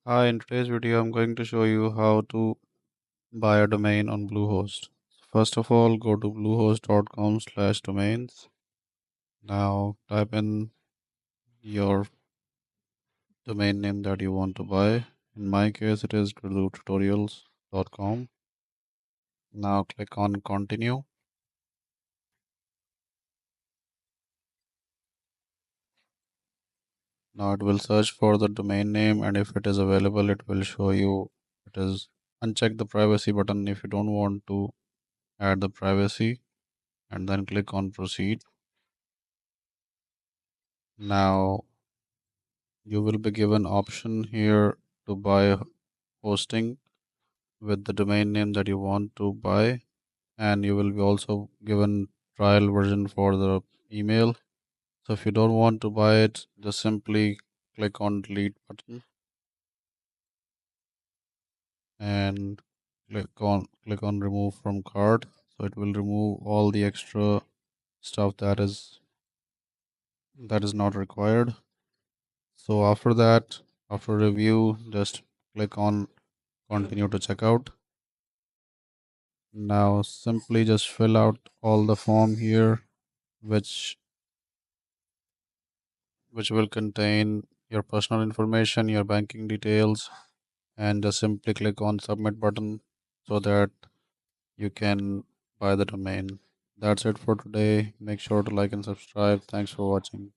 Hi, in today's video, I'm going to show you how to buy a domain on BlueHost. First of all, go to bluehost.com/domains. Now type in your domain name that you want to buy. In my case, it is tutorials.com. Now click on continue. Now it will search for the domain name, and if it is available, it will show you it is uncheck the privacy button if you don't want to add the privacy, and then click on proceed. Now you will be given option here to buy hosting with the domain name that you want to buy, and you will be also given trial version for the email. So if you don't want to buy it, just simply click on delete button and click on remove from cart. So it will remove all the extra stuff that is not required. So after that, after review, just click on continue to checkout. Now simply just fill out all the form here, which which will contain your personal information, your banking details, and just simply click on submit button so that you can buy the domain. That's it for today. Make sure to like and subscribe. Thanks for watching.